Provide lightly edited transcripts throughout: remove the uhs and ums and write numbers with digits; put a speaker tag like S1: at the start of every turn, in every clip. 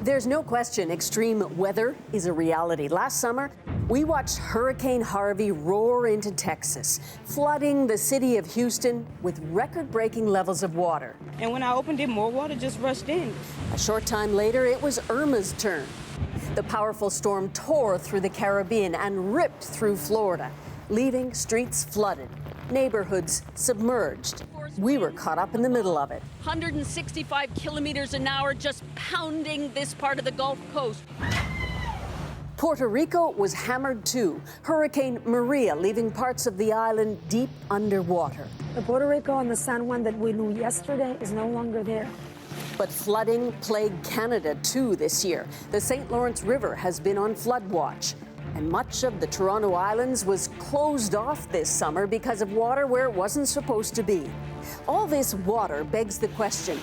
S1: There's no question extreme weather is a reality. Last summer, we watched Hurricane Harvey roar into Texas, flooding the city of Houston with record-breaking levels of water.
S2: And when I opened it, more water just rushed in.
S1: A short time later, it was Irma's turn. The powerful storm tore through the Caribbean and ripped through Florida, leaving streets flooded, neighborhoods submerged. We were caught up in the middle of it.
S3: 165 kilometers an hour just pounding this part of the Gulf Coast.
S1: Puerto Rico was hammered too. Hurricane Maria leaving parts of the island deep underwater.
S4: The Puerto Rico and the San Juan that we knew yesterday is no longer there.
S1: But flooding plagued Canada too this year. The St. Lawrence River has been on flood watch. And much of the Toronto Islands was closed off this summer because of water where it wasn't supposed to be. All this water begs the question,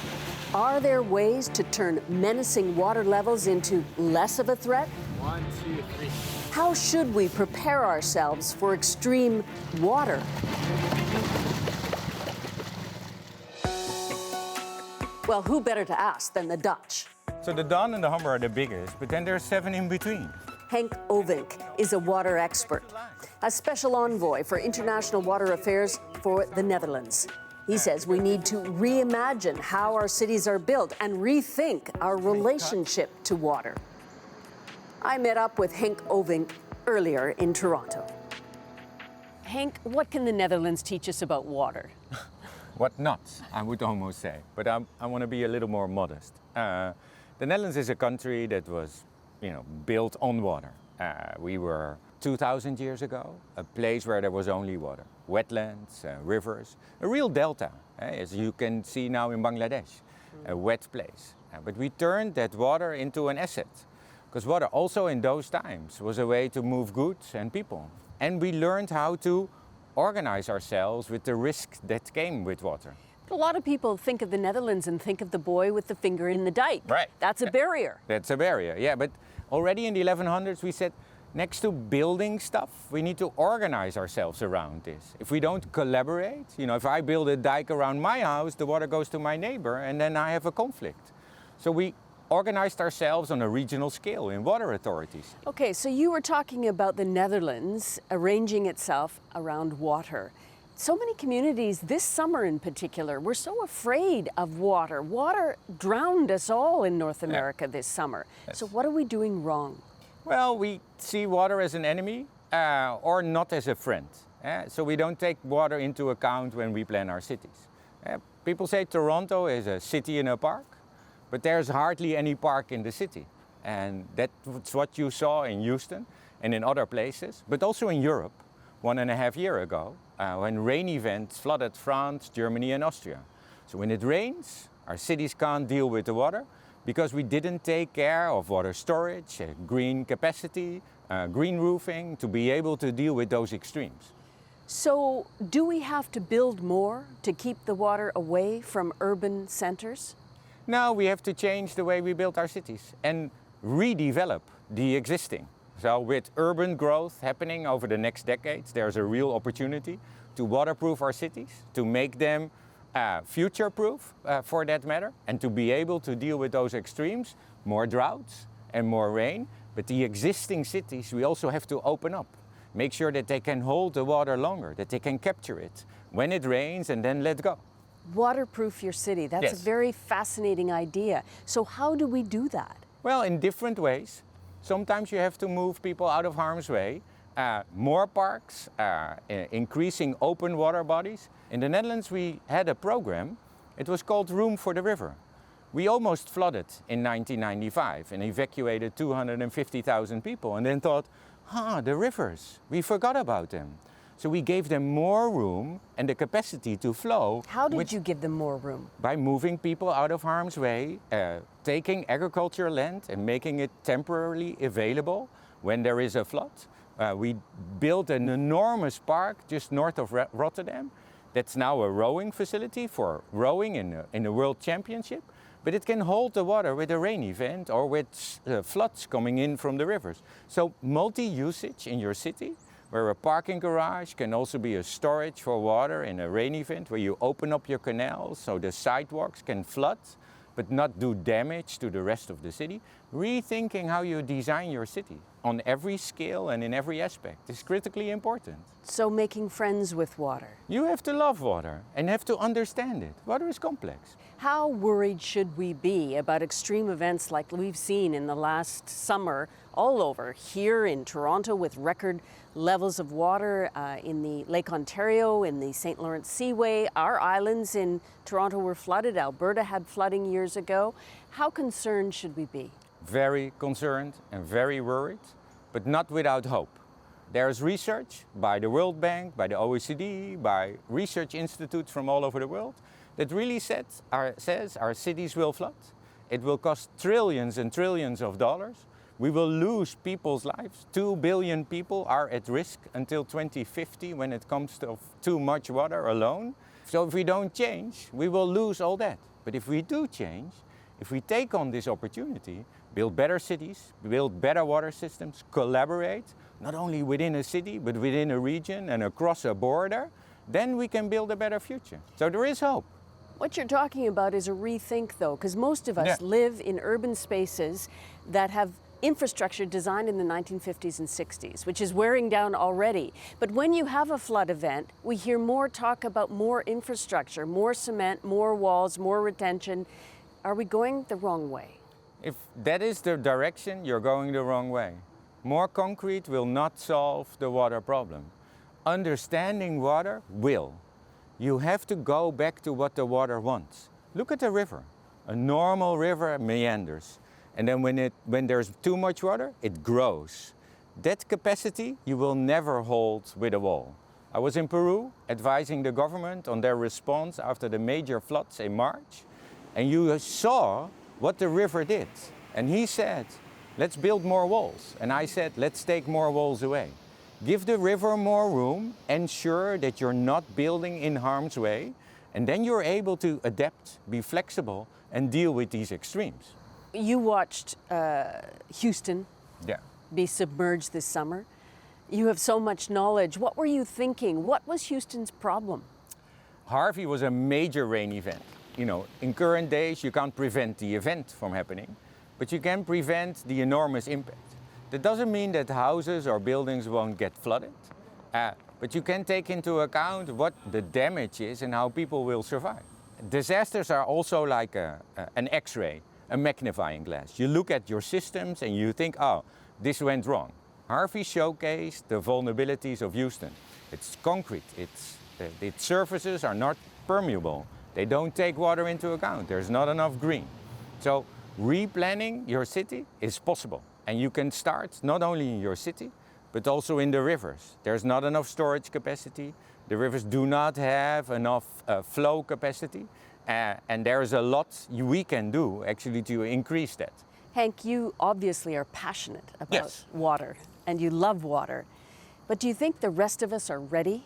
S1: are there ways to turn menacing water levels into less of a threat?
S5: 1, 2, 3.
S1: How should we prepare ourselves for extreme water? Well, who better to ask than the Dutch?
S6: So the Don and the Humber are the biggest, but then there's 7 in between.
S1: Henk Ovink is a water expert, a special envoy for international water affairs for the Netherlands. He says we need to reimagine how our cities are built and rethink our relationship to water. I met up with Henk Ovink earlier in Toronto.
S3: Hank, what can the Netherlands teach us about water?
S6: What not, I would almost say, but I want to be a little more modest. The Netherlands is a country that was, built on water. We were 2,000 years ago, a place where there was only water. Wetlands, rivers, a real delta, as you can see now in Bangladesh, a wet place. But we turned that water into an asset, because water also in those times was a way to move goods and people. And we learned how to organize ourselves with the risk that came with water.
S3: A lot of people think of the Netherlands and think of the boy with the finger in the dike.
S6: Right.
S3: That's a barrier.
S6: That's a barrier, yeah. But already in the 1100s, we said, next to building stuff, we need to organize ourselves around this. If we don't collaborate, if I build a dike around my house, the water goes to my neighbor, and then I have a conflict. So we organized ourselves on a regional scale in water authorities.
S3: Okay, so you were talking about the Netherlands arranging itself around water. So many communities, this summer in particular, were so afraid of water. Water drowned us all in North America this summer. So what are we doing wrong?
S6: Well, we see water as an enemy or not as a friend. So we don't take water into account when we plan our cities. People say Toronto is a city in a park, but there's hardly any park in the city. And that's what you saw in Houston and in other places, but also in Europe 1.5 years ago, when rain events flooded France, Germany and Austria. So when it rains, our cities can't deal with the water because we didn't take care of water storage, green capacity, green roofing to be able to deal with those extremes.
S3: So do we have to build more to keep the water away from urban centers?
S6: No, we have to change the way we build our cities and redevelop the existing. So with urban growth happening over the next decades, there's a real opportunity to waterproof our cities, to make them future-proof for that matter, and to be able to deal with those extremes, more droughts and more rain. But the existing cities, we also have to open up, make sure that they can hold the water longer, that they can capture it when it rains and then let go.
S3: Waterproof your city, that's
S6: Yes.
S3: a very fascinating idea. So how do we do that?
S6: Well, in different ways. Sometimes you have to move people out of harm's way. More parks, increasing open water bodies. In the Netherlands, we had a program. It was called Room for the River. We almost flooded in 1995 and evacuated 250,000 people and then thought, the rivers, we forgot about them. So we gave them more room and the capacity to flow.
S3: How did you give them more room?
S6: By moving people out of harm's way, taking agricultural land and making it temporarily available when there is a flood. We built an enormous park just north of Rotterdam. That's now a rowing facility for rowing in the World Championship. But it can hold the water with a rain event or with floods coming in from the rivers. So multi-usage in your city, where a parking garage can also be a storage for water in a rain event, where you open up your canals so the sidewalks can flood, but not do damage to the rest of the city. Rethinking how you design your city on every scale and in every aspect is critically important.
S3: So making friends with water.
S6: You have to love water and have to understand it. Water is complex.
S3: How worried should we be about extreme events like we've seen in the last summer all over, here in Toronto with record levels of water in the Lake Ontario, in the St. Lawrence Seaway? Our islands in Toronto were flooded. Alberta had flooding years ago. How concerned should we be?
S6: Very concerned and very worried, but not without hope. There's research by the World Bank, by the OECD, by research institutes from all over the world that really says our cities will flood. It will cost trillions and trillions of dollars. We will lose people's lives. 2 billion people are at risk until 2050 when it comes to too much water alone. So if we don't change, we will lose all that. But if we do change, if we take on this opportunity, build better cities, build better water systems, collaborate, not only within a city, but within a region and across a border, then we can build a better future. So there is hope.
S3: What you're talking about is a rethink, though, because most of us live in urban spaces that have infrastructure designed in the 1950s and 60s, which is wearing down already. But when you have a flood event, we hear more talk about more infrastructure, more cement, more walls, more retention. Are we going the wrong way?
S6: If that is the direction, you're going the wrong way. More concrete will not solve the water problem. Understanding water will. You have to go back to what the water wants. Look at the river. A normal river meanders. And then when there's too much water, it grows. That capacity you will never hold with a wall. I was in Peru advising the government on their response after the major floods in March. And you saw what the river did. And he said, let's build more walls. And I said, let's take more walls away. Give the river more room, ensure that you're not building in harm's way, and then you're able to adapt, be flexible, and deal with these extremes.
S3: You watched Houston
S6: Yeah.
S3: be submerged this summer. You have so much knowledge. What were you thinking? What was Houston's problem?
S6: Harvey was a major rain event. You know, in current days, you can't prevent the event from happening, but you can prevent the enormous impact. That doesn't mean that houses or buildings won't get flooded, but you can take into account what the damage is and how people will survive. Disasters are also like an X-ray, a magnifying glass. You look at your systems and you think, oh, this went wrong. Harvey showcased the vulnerabilities of Houston. It's concrete, its surfaces are not permeable. They don't take water into account. There's not enough green. So replanning your city is possible. And you can start not only in your city, but also in the rivers. There's not enough storage capacity. The rivers do not have enough flow capacity. And there's a lot we can do actually to increase that.
S3: Henk, you obviously are passionate about water and you love water. But do you think the rest of us are ready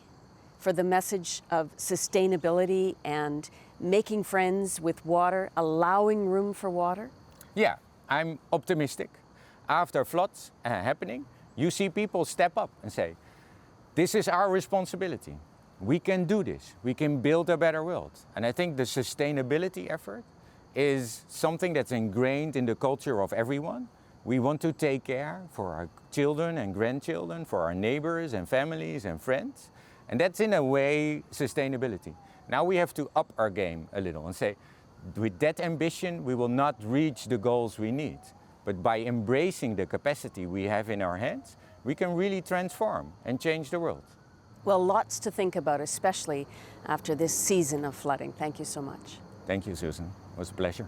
S3: for the message of sustainability and making friends with water, allowing room for water?
S6: Yeah, I'm optimistic. After floods happening, you see people step up and say, this is our responsibility. We can do this. We can build a better world. And I think the sustainability effort is something that's ingrained in the culture of everyone. We want to take care for our children and grandchildren, for our neighbors and families and friends. And that's in a way sustainability. Now we have to up our game a little and say, with that ambition, we will not reach the goals we need. But by embracing the capacity we have in our hands, we can really transform and change the world.
S3: Well, lots to think about, especially after this season of flooding. Thank you so much.
S6: Thank you, Susan. It was a pleasure.